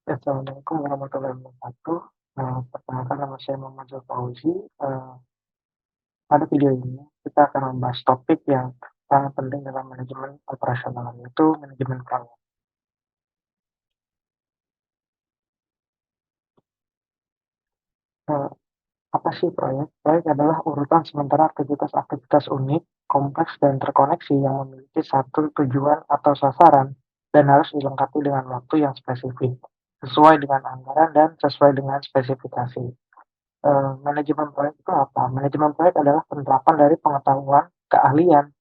Assalamualaikum warahmatullahi wabarakatuh. Perkenalkan nama saya Muhammad Fauzi. Pada video ini kita akan membahas topik yang sangat penting dalam manajemen operasional, yaitu manajemen proyek. Eh, Apa sih proyek? Proyek adalah urutan sementara aktivitas-aktivitas unik, kompleks, dan terkoneksi yang memiliki satu tujuan atau sasaran dan harus dilengkapi dengan waktu yang spesifik, sesuai dengan anggaran dan sesuai dengan spesifikasi. Manajemen proyek itu apa? Manajemen proyek adalah penerapan dari pengetahuan, keahlian,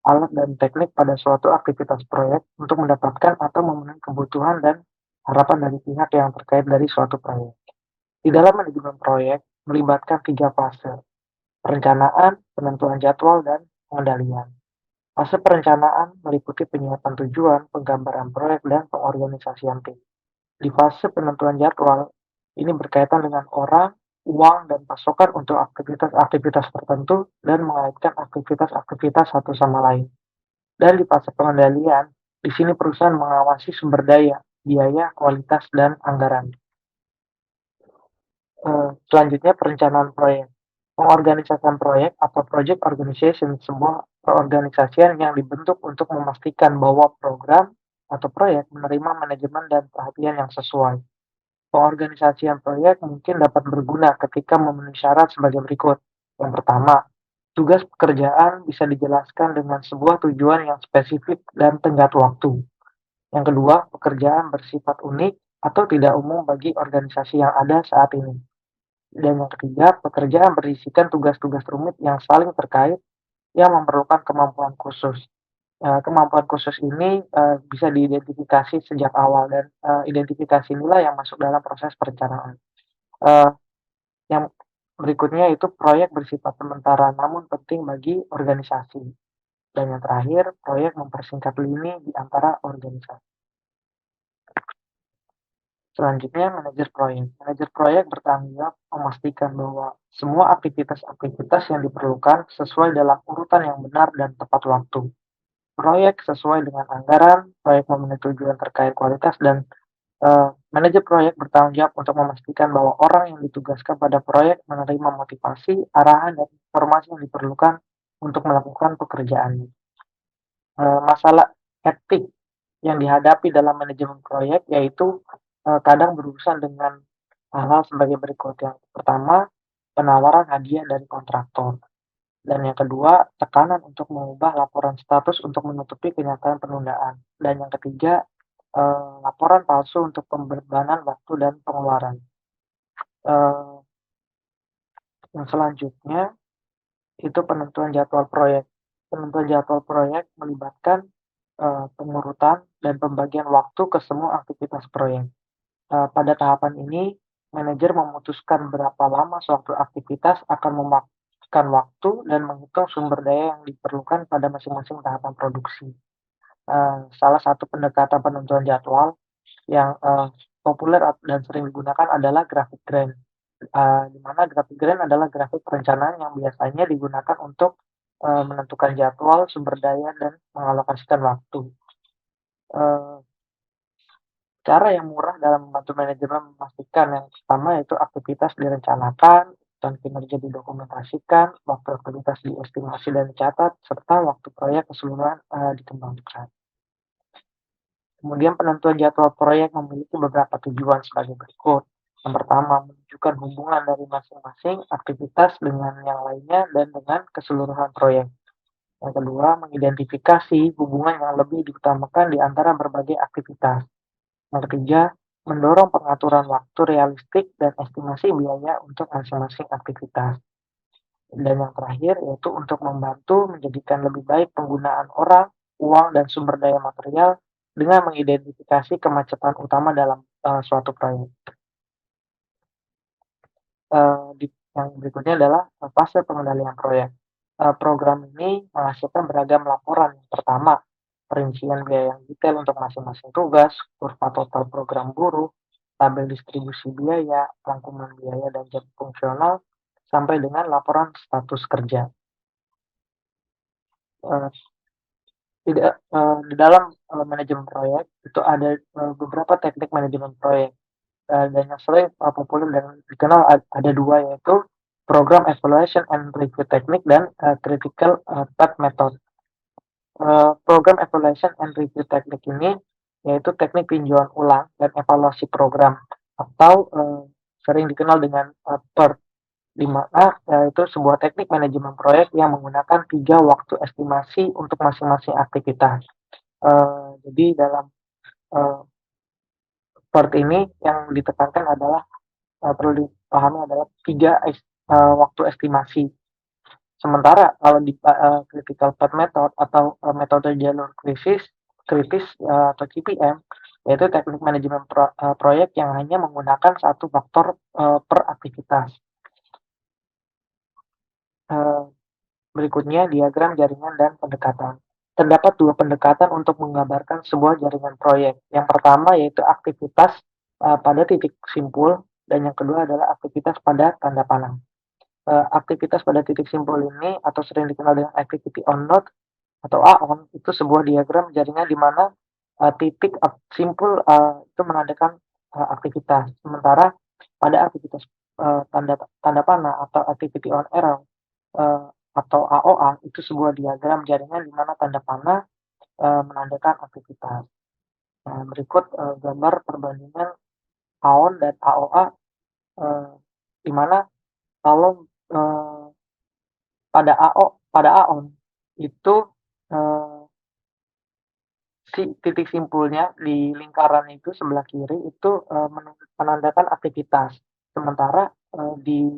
alat dan teknik pada suatu aktivitas proyek untuk mendapatkan atau memenuhi kebutuhan dan harapan dari pihak yang terkait dari suatu proyek. Di dalam manajemen proyek melibatkan tiga fase: perencanaan, penentuan jadwal, dan pengendalian. Fase perencanaan meliputi penyiapan tujuan, penggambaran proyek, dan pengorganisasian tim. Di fase penentuan jadwal, ini berkaitan dengan orang, uang, dan pasokan untuk aktivitas-aktivitas tertentu dan mengaitkan aktivitas-aktivitas satu sama lain. Dan di fase pengendalian, di sini perusahaan mengawasi sumber daya, biaya, kualitas, dan anggaran. Selanjutnya perencanaan proyek. Pengorganisasian proyek atau project organization, sebuah perorganisasian yang dibentuk untuk memastikan bahwa program atau proyek menerima manajemen dan perhatian yang sesuai. Pengorganisasian proyek mungkin dapat berguna ketika memenuhi syarat sebagai berikut. Yang pertama, tugas pekerjaan bisa dijelaskan dengan sebuah tujuan yang spesifik dan tenggat waktu. Yang kedua, pekerjaan bersifat unik atau tidak umum bagi organisasi yang ada saat ini. Dan yang ketiga, pekerjaan berisikan tugas-tugas rumit yang saling terkait yang memerlukan kemampuan khusus. Kemampuan khusus ini bisa diidentifikasi sejak awal dan identifikasi inilah yang masuk dalam proses perencanaan. Eee, yang berikutnya itu proyek bersifat sementara namun penting bagi organisasi. Dan yang terakhir, proyek mempersingkat lini di antara organisasi. Selanjutnya, manajer proyek. Manajer proyek bertanggung jawab memastikan bahwa semua aktivitas-aktivitas yang diperlukan sesuai dalam urutan yang benar dan tepat waktu. Proyek sesuai dengan anggaran, proyek memenuhi tujuan terkait kualitas, dan manajer proyek bertanggung jawab untuk memastikan bahwa orang yang ditugaskan pada proyek menerima motivasi, arahan, dan informasi yang diperlukan untuk melakukan pekerjaannya. Masalah etik yang dihadapi dalam manajemen proyek yaitu kadang berurusan dengan hal-hal sebagai berikut. Yang pertama, penawaran hadiah dari kontraktor. Dan yang kedua, tekanan untuk mengubah laporan status untuk menutupi kenyataan penundaan. Dan yang ketiga, laporan palsu untuk pembebanan waktu dan pengeluaran. Eee, yang selanjutnya itu penentuan jadwal proyek. Penentuan jadwal proyek melibatkan, pengurutan dan pembagian waktu ke semua aktivitas proyek. Pada tahapan ini, manajer memutuskan berapa lama suatu aktivitas akan memakan waktu dan menghitung sumber daya yang diperlukan pada masing-masing tahapan produksi. Salah satu pendekatan penentuan jadwal yang, populer dan sering digunakan adalah grafik Gantt, di mana grafik Gantt adalah grafik perencanaan yang biasanya digunakan untuk, menentukan jadwal, sumber daya, dan mengalokasikan waktu. Eee, Cara yang murah dalam membantu manajemen memastikan yang pertama yaitu aktivitas direncanakan dan kinerja didokumentasikan, waktu aktivitas diestimasi dan dicatat, serta waktu proyek keseluruhan, dikembangkan. Kemudian penentuan jadwal proyek memiliki beberapa tujuan sebagai berikut. Yang pertama, menunjukkan hubungan dari masing-masing aktivitas dengan yang lainnya dan dengan keseluruhan proyek. Yang kedua, mengidentifikasi hubungan yang lebih diutamakan di antara berbagai aktivitas. Yang ketiga, mendorong pengaturan waktu realistik dan estimasi biaya untuk masing-masing aktivitas. Dan yang terakhir yaitu untuk membantu menjadikan lebih baik penggunaan orang, uang, dan sumber daya material dengan mengidentifikasi kemacetan utama dalam suatu proyek. Yang berikutnya adalah fase pengendalian proyek. Program ini menghasilkan beragam laporan. Yang pertama, perincian biaya yang detail untuk masing-masing tugas, kurva total program buruh, tabel distribusi biaya, rangkuman biaya dan jam fungsional, sampai dengan laporan status kerja. Eee, di dalam, manajemen proyek itu ada, beberapa teknik manajemen proyek. dan yang sering, populer dan dikenal ada 2 yaitu program evaluation and review technique dan, critical, path method. Program evaluation and review technique ini yaitu teknik tinjauan ulang dan evaluasi program atau, sering dikenal dengan, PERT, di mana, itu sebuah teknik manajemen proyek yang menggunakan 3 waktu estimasi untuk masing-masing aktivitas. Jadi dalam, eee, PERT ini yang ditekankan adalah, perlu dipahami adalah 3 waktu estimasi. Sementara kalau di critical path method atau, metode jalur kritis, atau CPM, yaitu teknik manajemen proyek yang hanya menggunakan satu faktor, per aktivitas. Eee, Berikutnya diagram jaringan dan pendekatan. Terdapat 2 pendekatan untuk menggambarkan sebuah jaringan proyek. Yang pertama yaitu aktivitas, pada titik simpul dan yang kedua adalah aktivitas pada tanda panah. Aktivitas pada titik simpul ini atau sering dikenal dengan activity on node atau AON itu sebuah diagram jaringan di mana, titik simpul, itu menandakan, aktivitas. Sementara pada aktivitas, tanda tanda panah atau activity on arrow, eee, atau AOA itu sebuah diagram jaringan di mana tanda panah, menandakan aktivitas. Nah, berikut, gambar perbandingan AON dan AOA, eee, di mana kalau, pada AON itu, eee si titik simpulnya di lingkaran itu sebelah kiri itu, menandakan aktivitas. Sementara, di,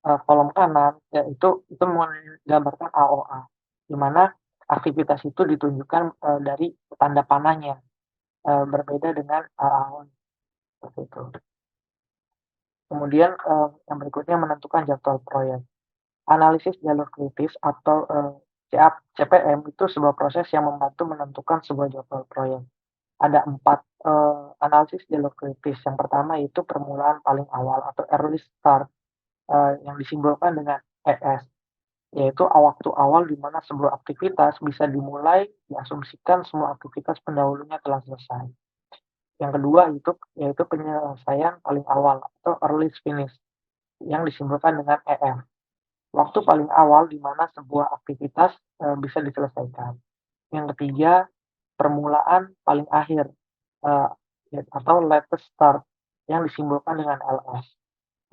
kolom kanan, ya itu menggambarkan AOA, di mana aktivitas itu ditunjukkan, dari tanda panahnya, berbeda dengan AON, seperti itu. Kemudian, yang berikutnya menentukan jadwal proyek. Analisis jalur kritis atau, CPM itu sebuah proses yang membantu menentukan sebuah jadwal proyek. Ada 4 analisis jalur kritis. Yang pertama yaitu permulaan paling awal atau early start, yang disimbolkan dengan ES, yaitu waktu awal di mana sebuah aktivitas bisa dimulai, diasumsikan semua aktivitas pendahulunya telah selesai. Yang kedua yaitu penyelesaian paling awal atau early finish, yang disimbolkan dengan EF, waktu paling awal di mana sebuah aktivitas, bisa diselesaikan. Yang ketiga, permulaan paling akhir, eee, atau latest start yang disimbolkan dengan LS.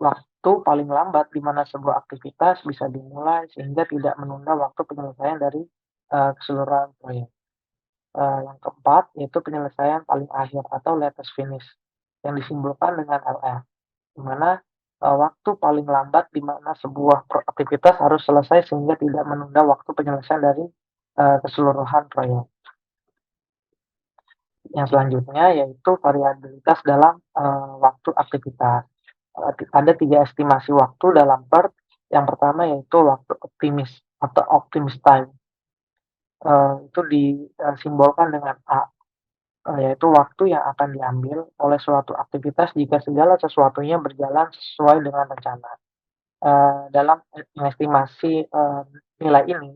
Waktu paling lambat di mana sebuah aktivitas bisa dimulai sehingga tidak menunda waktu penyelesaian dari, keseluruhan proyek. Yang keempat yaitu penyelesaian paling akhir atau latest finish yang disimbolkan dengan LF, di mana, waktu paling lambat di mana sebuah aktivitas harus selesai sehingga tidak menunda waktu penyelesaian dari, keseluruhan proyek. Yang selanjutnya yaitu variabilitas dalam, waktu aktivitas. Ada 3 estimasi waktu dalam PERT. Yang pertama yaitu waktu optimis atau optimist time, itu disimbolkan dengan A, yaitu waktu yang akan diambil oleh suatu aktivitas jika segala sesuatunya berjalan sesuai dengan rencana. Dalam mengestimasi, nilai ini,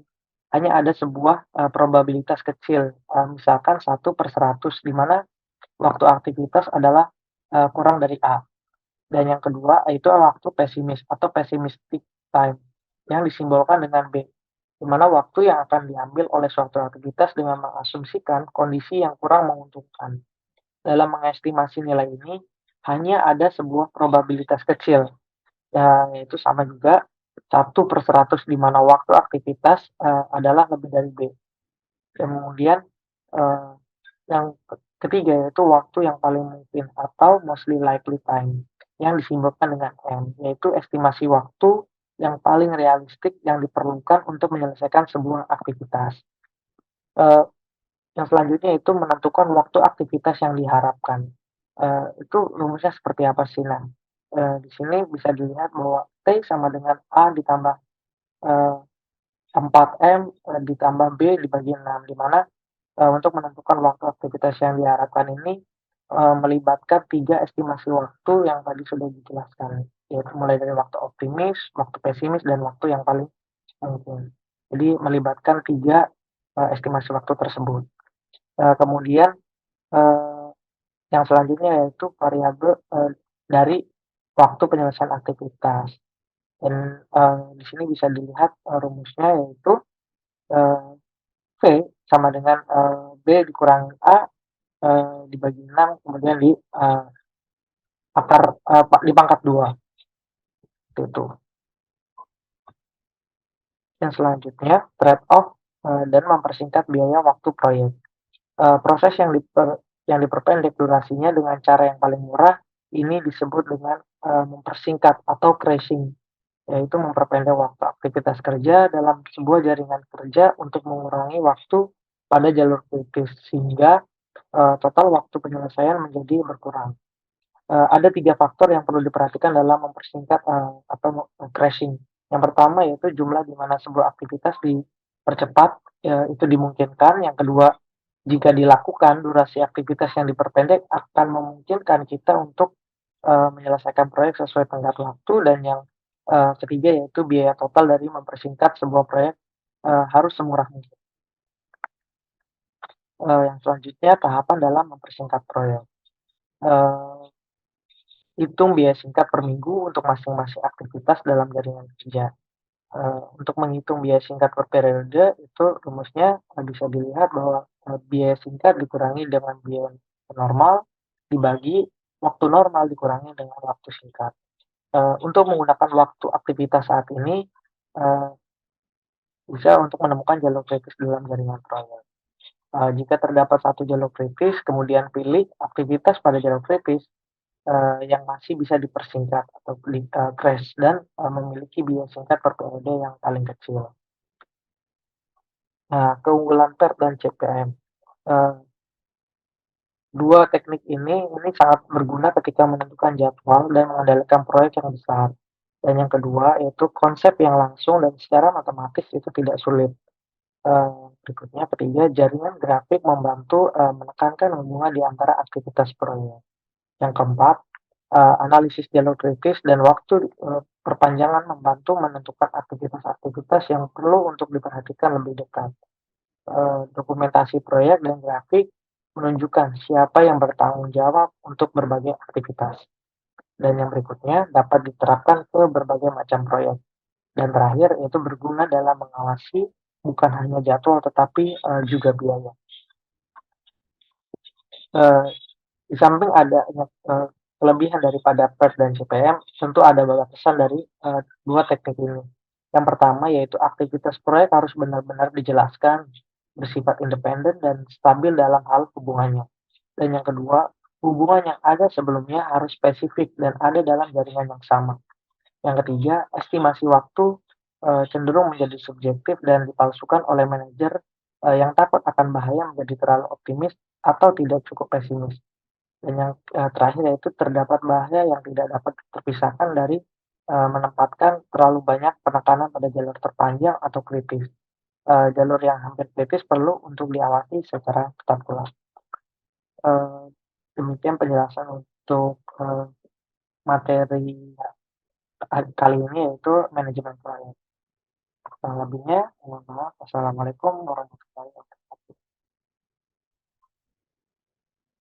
hanya ada sebuah, probabilitas kecil, misalkan 1/100 di mana waktu aktivitas adalah, kurang dari A. Dan yang kedua yaitu waktu pesimis atau pessimistic time yang disimbolkan dengan B, di mana waktu yang akan diambil oleh suatu aktivitas dengan mengasumsikan kondisi yang kurang menguntungkan. Dalam mengestimasi nilai ini, hanya ada sebuah probabilitas kecil, ya yaitu sama juga 1/100 di mana waktu aktivitas, adalah lebih dari B. Kemudian, eee, yang ketiga yaitu waktu yang paling mungkin atau mostly likely time yang disimbolkan dengan M, yaitu estimasi waktu yang paling realistik yang diperlukan untuk menyelesaikan sebuah aktivitas. Eee, yang selanjutnya itu menentukan waktu aktivitas yang diharapkan. Itu rumusnya seperti apa sih? Nah, di sini bisa dilihat bahwa T sama dengan A ditambah, eee, 4M, ditambah B dibagi 6, di mana untuk menentukan waktu aktivitas yang diharapkan ini, melibatkan 3 estimasi waktu yang tadi sudah dijelaskan, yaitu mulai dari waktu optimis, waktu pesimis, dan waktu yang paling mungkin. Jadi melibatkan 3 estimasi waktu tersebut. Kemudian, eee, yang selanjutnya yaitu variabel, dari waktu penyelesaian aktivitas. Dan, di sini bisa dilihat, rumusnya yaitu, eee, V sama dengan, B dikurangi A, dibagi 6 kemudian dipangkat 2 itu. Yang selanjutnya trade off, dan mempersingkat biaya waktu proyek. Proses yang diperpendek durasinya dengan cara yang paling murah, ini disebut dengan, mempersingkat atau crashing, yaitu memperpendek waktu aktivitas kerja dalam sebuah jaringan kerja untuk mengurangi waktu pada jalur kritis, sehingga, total waktu penyelesaian menjadi berkurang. Ada 3 faktor yang perlu diperhatikan dalam mempersingkat, crashing. Yang pertama yaitu jumlah di mana sebuah aktivitas dipercepat, itu dimungkinkan. Yang kedua, jika dilakukan, durasi aktivitas yang diperpendek akan memungkinkan kita untuk, menyelesaikan proyek sesuai tenggat waktu. Dan yang, ketiga yaitu biaya total dari mempersingkat sebuah proyek, harus semurah mungkin. Yang selanjutnya tahapan dalam mempersingkat proyek. Eee Hitung biaya singkat per minggu untuk masing-masing aktivitas dalam jaringan kerja. Untuk menghitung biaya singkat per periode itu rumusnya, bisa dilihat bahwa, biaya singkat dikurangi dengan biaya normal dibagi waktu normal dikurangi dengan waktu singkat. Untuk menggunakan waktu aktivitas saat ini, eee, bisa untuk menemukan jalur kritis dalam jaringan proyek. Jika terdapat satu jalur kritis, kemudian pilih aktivitas pada jalur kritis yang masih bisa dipersingkat atau crash dan, memiliki biaya singkat per periode yang paling kecil. Nah, keunggulan PERT dan CPM, eee, 2 teknik ini sangat berguna ketika menentukan jadwal dan mengendalikan proyek yang besar. Dan yang kedua yaitu konsep yang langsung dan secara matematis itu tidak sulit. Berikutnya ketiga, jaringan grafik membantu, menekankan hubungan di antara aktivitas proyek. Yang keempat, analisis jalur kritis dan waktu, perpanjangan membantu menentukan aktivitas-aktivitas yang perlu untuk diperhatikan lebih dekat. Dokumentasi proyek dan grafik menunjukkan siapa yang bertanggung jawab untuk berbagai aktivitas. Dan yang berikutnya dapat diterapkan ke berbagai macam proyek. Dan terakhir yaitu berguna dalam mengawasi bukan hanya jadwal tetapi, juga biaya. Eee Di samping adanya, kelebihan daripada PERT dan CPM, tentu ada batasan dari, 2 teknik ini. Yang pertama yaitu aktivitas proyek harus benar-benar dijelaskan, bersifat independen dan stabil dalam hal hubungannya. Dan yang kedua, hubungan yang ada sebelumnya harus spesifik dan ada dalam jaringan yang sama. Yang ketiga, estimasi waktu, cenderung menjadi subjektif dan dipalsukan oleh manajer, yang takut akan bahaya menjadi terlalu optimis atau tidak cukup pesimis. Dan yang, terakhir yaitu terdapat bahaya yang tidak dapat terpisahkan dari, menempatkan terlalu banyak penekanan pada jalur terpanjang atau kritis. Jalur yang hampir kritis perlu untuk diawasi secara ketat pula. Eee, Demikian penjelasan untuk, materi kali ini yaitu manajemen proyek. Kurang lebihnya mohon maaf. Wassalamualaikum warahmatullahi wabarakatuh.